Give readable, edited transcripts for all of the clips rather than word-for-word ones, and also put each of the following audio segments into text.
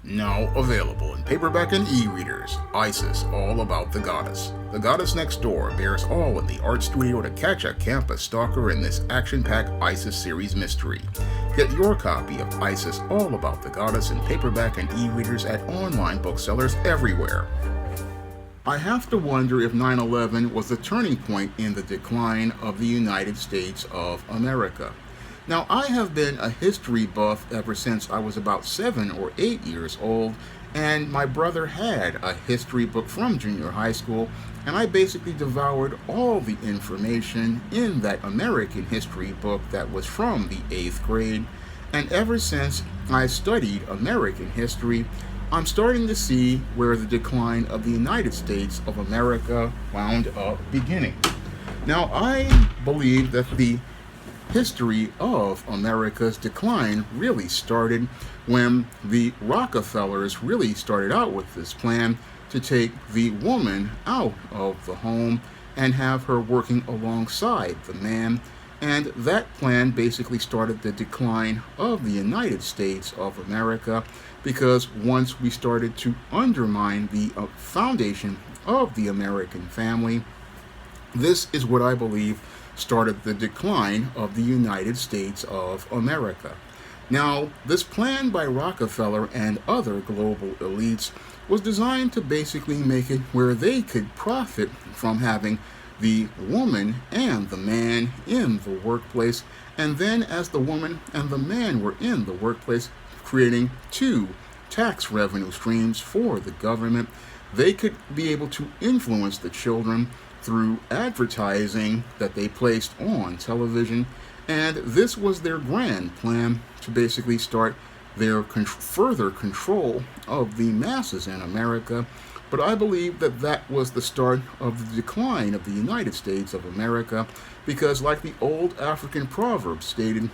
Now available in paperback and e-readers, Isis, All About the Goddess. The Goddess Next Door bears all in the art studio to catch a campus stalker in this action-packed Isis series mystery. Get your copy of Isis, All About the Goddess in paperback and e-readers at online booksellers everywhere. I have to wonder if 9/11 was the turning point in the decline of the United States of America. Now, I have been a history buff ever since I was about 7 or 8 years old, and my brother had a history book from junior high school, and I basically devoured all the information in that American history book that was from the 8th grade. And ever since I studied American history, I'm starting to see where the decline of the United States of America wound up beginning. Now, I believe that the history of America's decline really started when the Rockefellers really started out with this plan to take the woman out of the home and have her working alongside the man. And that plan basically started the decline of the United States of America, because once we started to undermine the foundation of the American family, this is what I believe started the decline of the United States of America. Now, this plan by Rockefeller and other global elites was designed to basically make it where they could profit from having the woman and the man in the workplace, and then as the woman and the man were in the workplace, creating two tax revenue streams for the government, they could be able to influence the children through advertising that they placed on television. And this was their grand plan to basically start their further control of the masses in America. But I believe that that was the start of the decline of the United States of America, because like the old African proverb stated,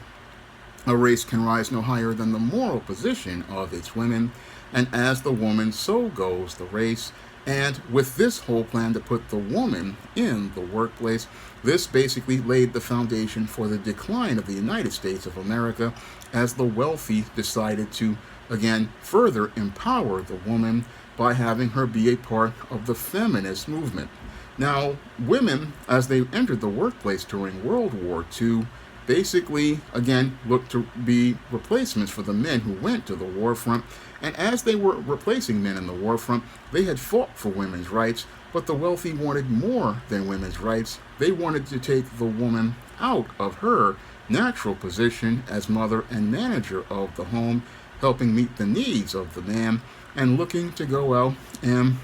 a race can rise no higher than the moral position of its women, and as the woman, so goes the race. And with this whole plan to put the woman in the workplace, this basically laid the foundation for the decline of the United States of America, as the wealthy decided to, again, further empower the woman by having her be a part of the feminist movement. Now, women, as they entered the workplace during World War II, basically, again, looked to be replacements for the men who went to the war front. And as they were replacing men in the war front, they had fought for women's rights, but the wealthy wanted more than women's rights. They wanted to take the woman out of her natural position as mother and manager of the home, helping meet the needs of the man, and looking to go out and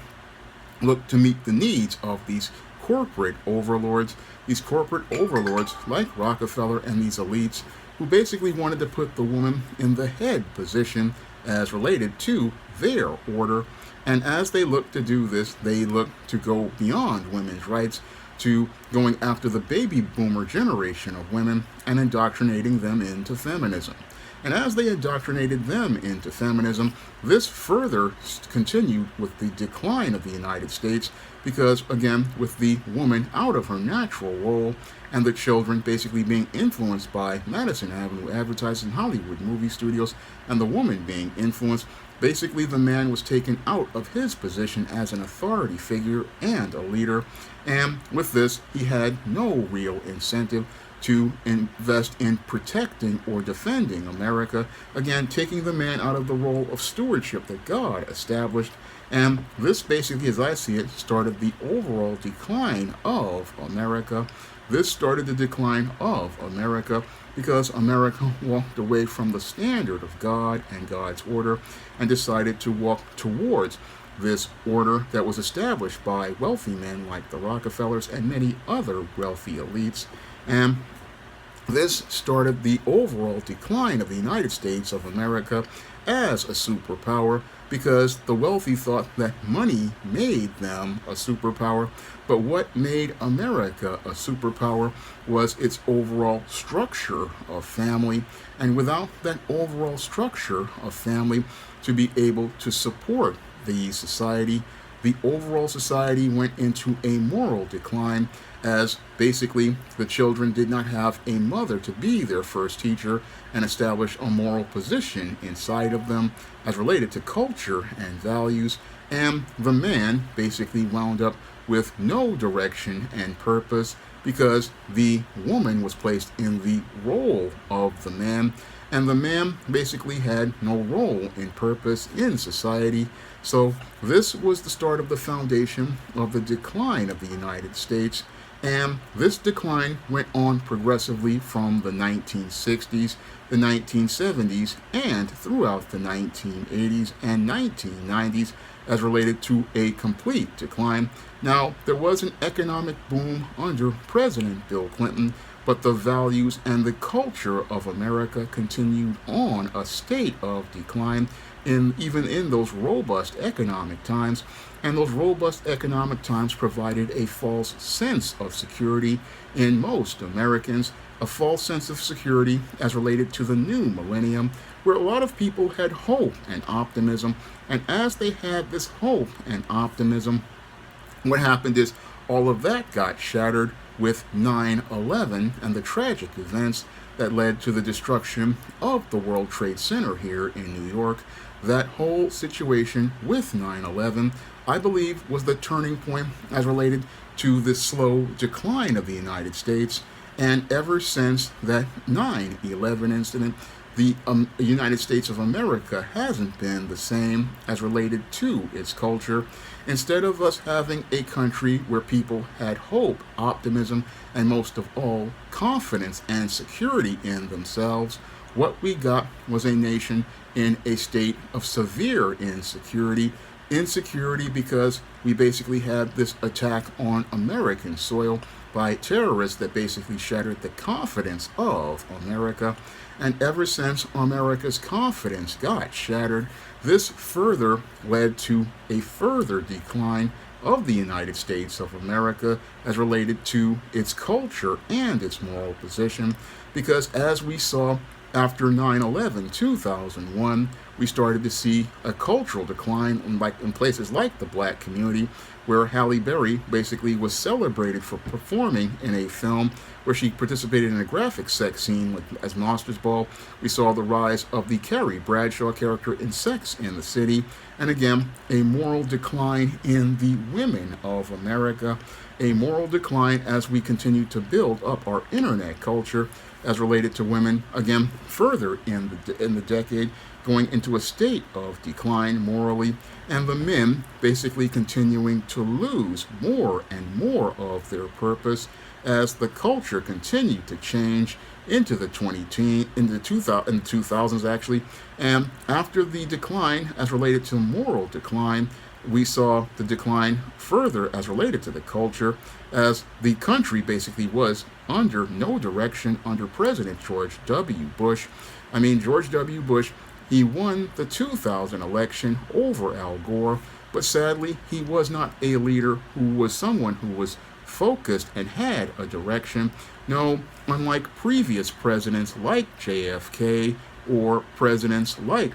look to meet the needs of these corporate overlords like Rockefeller and these elites, who basically wanted to put the woman in the head position as related to their order. And as they look to do this, they look to go beyond women's rights to going after the baby boomer generation of women and indoctrinating them into feminism. And as they indoctrinated them into feminism, this further continued with the decline of the United States, because, again, with the woman out of her natural role and the children basically being influenced by Madison Avenue advertising, Hollywood movie studios, and the woman being influenced, basically the man was taken out of his position as an authority figure and a leader. And with this, he had no real incentive to invest in protecting or defending America, again, taking the man out of the role of stewardship that God established. And this basically, as I see it, started the overall decline of America. This started the decline of America because America walked away from the standard of God and God's order and decided to walk towards this order that was established by wealthy men like the Rockefellers and many other wealthy elites. And this started the overall decline of the United States of America as a superpower, because the wealthy thought that money made them a superpower. But what made America a superpower was its overall structure of family. And without that overall structure of family to be able to support the society, the overall society went into a moral decline, as basically the children did not have a mother to be their first teacher and establish a moral position inside of them as related to culture and values, and the man basically wound up with no direction and purpose because the woman was placed in the role of the man, and the man basically had no role in purpose in society. So this was the start of the foundation of the decline of the United States, and this decline went on progressively from the 1960s, the 1970s, and throughout the 1980s and 1990s as related to a complete decline. Now, there was an economic boom under President Bill Clinton, but the values and the culture of America continued on a state of decline even in those robust economic times. And those robust economic times provided a false sense of security in most Americans, a false sense of security as related to the new millennium, where a lot of people had hope and optimism. And as they had this hope and optimism, what happened is all of that got shattered with 9/11 and the tragic events that led to the destruction of the World Trade Center here in New York. That whole situation with 9/11, I believe, was the turning point as related to the slow decline of the United States. And ever since that 9/11 incident, the United States of America hasn't been the same as related to its culture. Instead of us having a country where people had hope, optimism, and most of all, confidence and security in themselves, what we got was a nation in a state of severe insecurity. Insecurity because we basically had this attack on American soil by terrorists that basically shattered the confidence of America. And ever since America's confidence got shattered, this further led to a further decline of the United States of America as related to its culture and its moral position. Because as we saw after 9/11, 2001, we started to see a cultural decline in places like the black community, where Halle Berry basically was celebrated for performing in a film where she participated in a graphic sex scene as Monsters Ball. We saw the rise of the Carrie Bradshaw character in Sex in the City, and again, a moral decline in the women of America, a moral decline as we continue to build up our internet culture as related to women, again, further in the decade, going into a state of decline morally, and the men basically continuing to lose more and more of their purpose as the culture continued to change into the 2000s actually. And after the decline as related to moral decline, we saw the decline further as related to the culture, as the country basically was under no direction under President George W. Bush. George W. Bush, he won the 2000 election over Al Gore, but sadly, he was not a leader who was someone who was focused and had a direction. No, unlike previous presidents like JFK or presidents like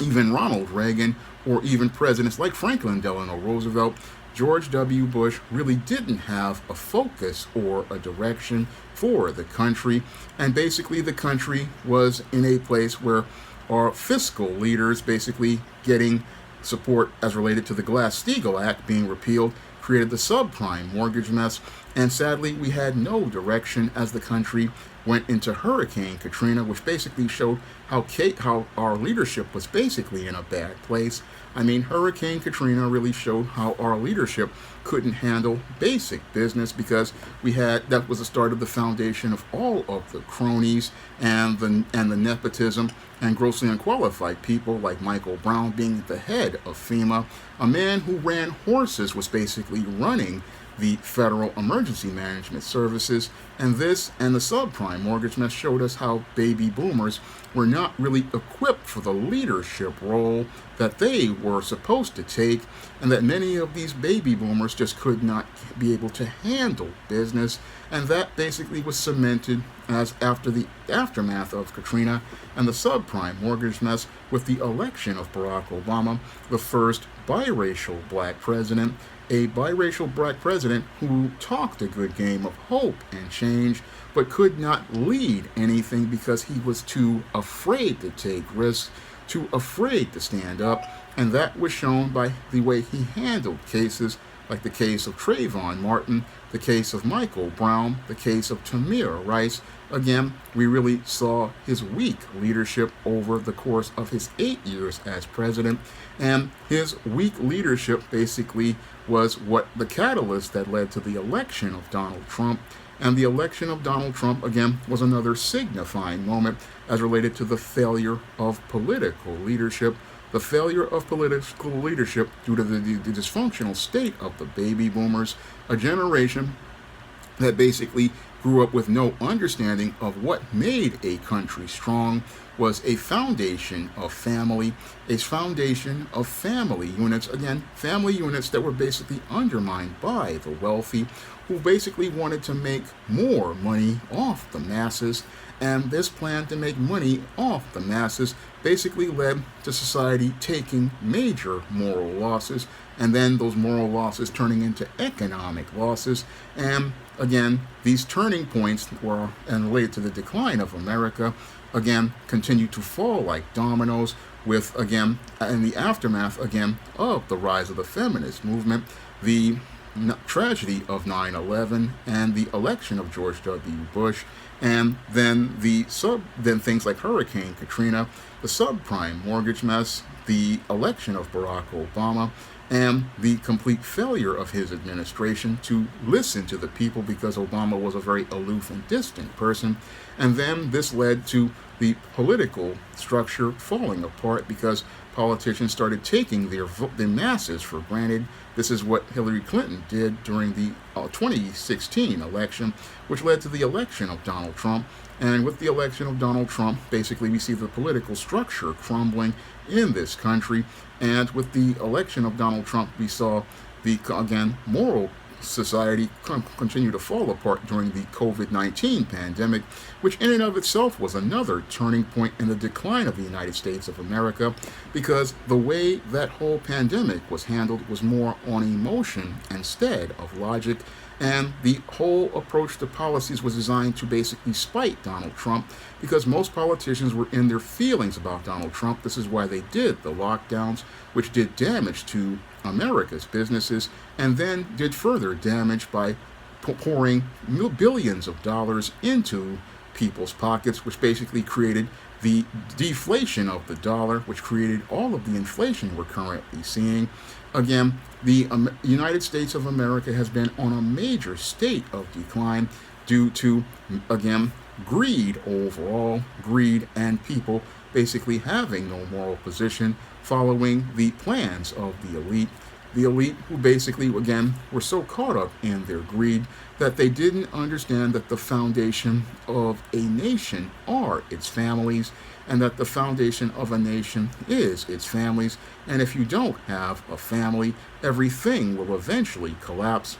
even Ronald Reagan or even presidents like Franklin Delano Roosevelt, George W. Bush really didn't have a focus or a direction for the country. And basically the country was in a place where our fiscal leaders basically getting support as related to the Glass-Steagall Act being repealed created the subprime mortgage mess. And sadly, we had no direction as the country went into Hurricane Katrina, which basically showed how our leadership was basically in a bad place. Hurricane Katrina really showed how our leadership couldn't handle basic business, because that was the start of the foundation of all of the cronies and the nepotism and grossly unqualified people like Michael Brown being at the head of FEMA. A man who ran horses was basically running the Federal Emergency Management Services, and this and the subprime mortgage mess showed us how baby boomers were not really equipped for the leadership role that they were supposed to take, and that many of these baby boomers just could not be able to handle business, and that basically was cemented as after the aftermath of Katrina and the subprime mortgage mess with the election of Barack Obama, the first biracial black president, a biracial black president who talked a good game of hope and change, but could not lead anything because he was too afraid to take risks, too afraid to stand up, and that was shown by the way he handled cases like the case of Trayvon Martin, the case of Michael Brown, the case of Tamir Rice. Again, we really saw his weak leadership over the course of his 8 years as president, and his weak leadership basically was what the catalyst that led to the election of Donald Trump. And the election of Donald Trump, again, was another signifying moment as related to the failure of political leadership. The failure of political leadership due to the dysfunctional state of the baby boomers, a generation that basically grew up with no understanding of what made a country strong, was a foundation of family, a foundation of family units, again, family units that were basically undermined by the wealthy, who basically wanted to make more money off the masses. And this plan to make money off the masses basically led to society taking major moral losses, and then those moral losses turning into economic losses. And again, these turning points were and related to the decline of America, again, continue to fall like dominoes with, again, in the aftermath, again, of the rise of the feminist movement, the tragedy of 9/11 and the election of George W. Bush, and then then things like Hurricane Katrina, the subprime mortgage mess, the election of Barack Obama, and the complete failure of his administration to listen to the people because Obama was a very aloof and distant person. And then this led to the political structure falling apart because politicians started taking the masses for granted. This is what Hillary Clinton did during the 2016 election, which led to the election of Donald Trump. And with the election of Donald Trump, basically we see the political structure crumbling in this country. And with the election of Donald Trump, we saw the, again, moral society continue to fall apart during the COVID-19 pandemic, which in and of itself was another turning point in the decline of the United States of America, because the way that whole pandemic was handled was more on emotion instead of logic. And the whole approach to policies was designed to basically spite Donald Trump, because most politicians were in their feelings about Donald Trump. This is why they did the lockdowns, which did damage to America's businesses, and then did further damage by pouring billions of dollars into people's pockets, which basically created the deflation of the dollar, which created all of the inflation we're currently seeing. Again, the United States of America has been on a major state of decline due to, again, greed overall, greed and people basically having no moral position, following the plans of the elite who basically, again, were so caught up in their greed that they didn't understand that the foundation of a nation are its families, and that the foundation of a nation is its families. And if you don't have a family, everything will eventually collapse,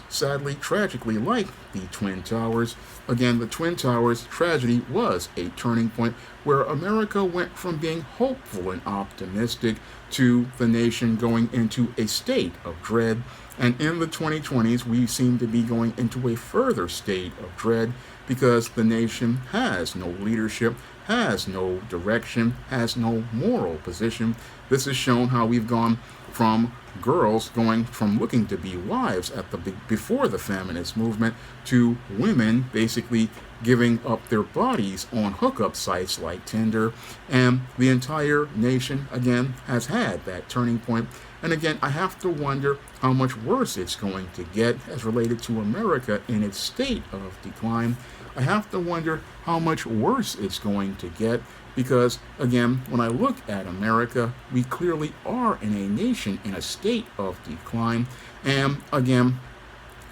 sadly, tragically, like the Twin Towers. Again, the Twin Towers tragedy was a turning point where America went from being hopeful and optimistic to the nation going into a state of dread. And in the 2020s, we seem to be going into a further state of dread because the nation has no leadership, has no direction, has no moral position. This has shown how we've gone from girls going from looking to be wives at the before the feminist movement to women basically giving up their bodies on hookup sites like Tinder. And the entire nation, again, has had that turning point. And again, I have to wonder how much worse it's going to get as related to America in its state of decline. I have to wonder how much worse it's going to get because, again, when I look at America, we clearly are in a nation in a state of decline. And again,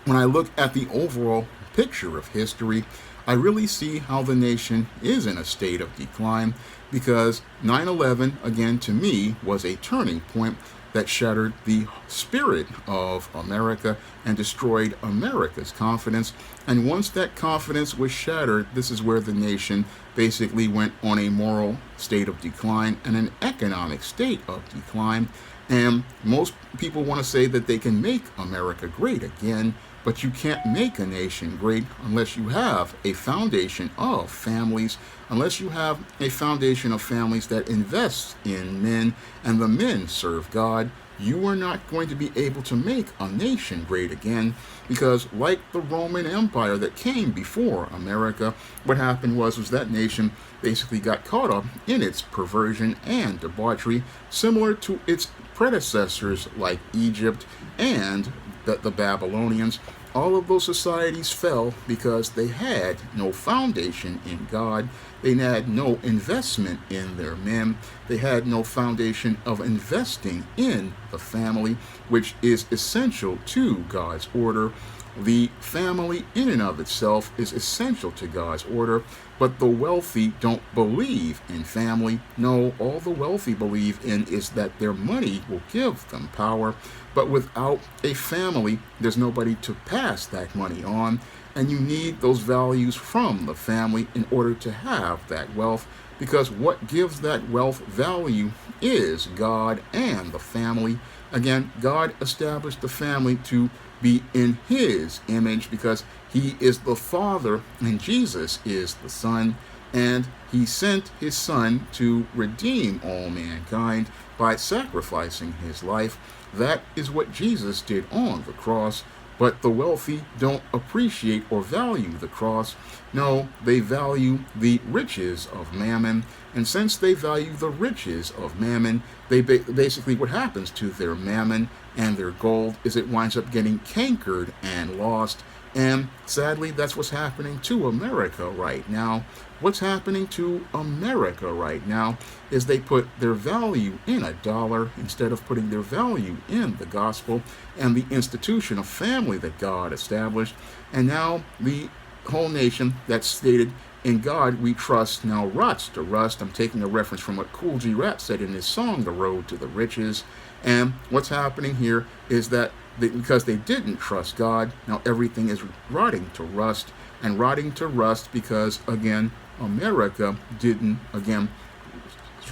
when I look at the overall picture of history, I really see how the nation is in a state of decline, because 9/11, again, to me, was a turning point that shattered the spirit of America and destroyed America's confidence. And once that confidence was shattered, this is where the nation basically went on a moral state of decline and an economic state of decline. And most people want to say that they can make America great again, but you can't make a nation great unless you have a foundation of families, unless you have a foundation of families that invest in men and the men serve God. You are not going to be able to make a nation great again, because like the Roman Empire that came before America, what happened was that nation basically got caught up in its perversion and debauchery, similar to its predecessors like Egypt and the Babylonians. All of those societies fell because they had no foundation in God. They had no investment in their men. They had no foundation of investing in the family, which is essential to God's order. The family in and of itself is essential to God's order, but the wealthy don't believe in family. No, all the wealthy believe in is that their money will give them power, but without a family, there's nobody to pass that money on, and you need those values from the family in order to have that wealth, because what gives that wealth value is God and the family. Again, God established the family to be in his image because he is the Father and Jesus is the Son, and he sent his Son to redeem all mankind by sacrificing his life. That is what Jesus did on the cross. But the wealthy don't appreciate or value the cross. No, they value the riches of mammon. And since they value the riches of mammon, they basically what happens to their mammon and their gold is it winds up getting cankered and lost. And sadly, that's what's happening to America right now. What's happening to America right now is they put their value in a dollar instead of putting their value in the gospel and the institution of family that God established. And now the whole nation that's stated, in God we trust, now rots to rust. I'm taking a reference from what Kool G Rap said in his song, The Road to the Riches. And what's happening here is that because they didn't trust God, now everything is rotting to rust, and rotting to rust because, again, America didn't, again,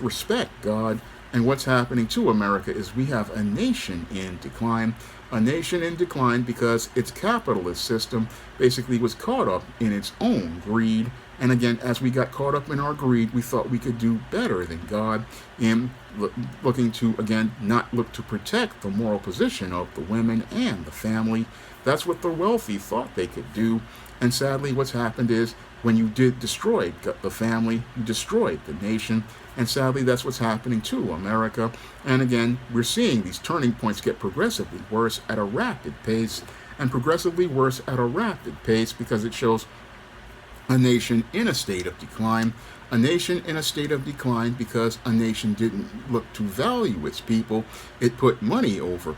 respect God. And what's happening to America is we have a nation in decline. A nation in decline because its capitalist system basically was caught up in its own greed. And again, as we got caught up in our greed, we thought we could do better than God in looking to, again, not look to protect the moral position of the women and the family. That's what the wealthy thought they could do. And sadly, what's happened is when you destroyed the family, you destroyed the nation. And sadly, that's what's happening to America. And again, we're seeing these turning points get progressively worse at a rapid pace, and progressively worse at a rapid pace because it shows a nation in a state of decline. A nation in a state of decline because a nation didn't look to value its people. It put money over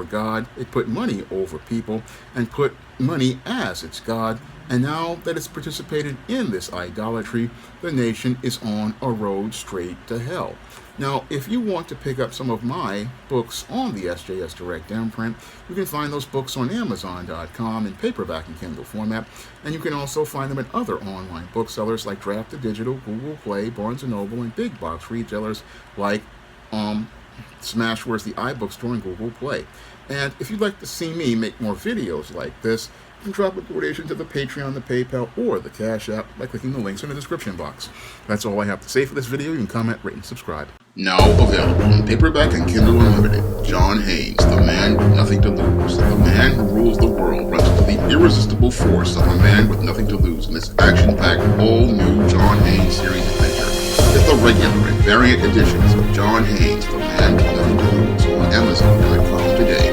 God. It put money over people and put money as its God. And now that it's participated in this idolatry, the nation is on a road straight to hell. Now, if you want to pick up some of my books on the SJS Direct imprint, you can find those books on Amazon.com in paperback and Kindle format, and you can also find them at other online booksellers like Draft to Digital, Google Play, Barnes & Noble, and big box retailers like Smashwords, the iBookstore, and Google Play. And if you'd like to see me make more videos like this, you can drop a donation to the Patreon, the PayPal, or the Cash App by clicking the links in the description box. That's all I have to say for this video. You can comment, rate, and subscribe. Now available in paperback and Kindle Unlimited, John Haynes, the man with nothing to lose. The man who rules the world runs into the irresistible force of a man with nothing to lose in this action-packed, all-new John Haynes series adventure. Get the regular and variant editions of John Haynes, the man with nothing to lose on Amazon.com today.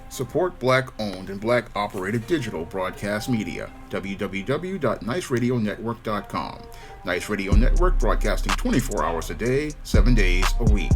Support Black-owned and Black-operated digital broadcast media. www.niceradionetwork.com. Nice Radio Network, broadcasting 24 hours a day, 7 days a week.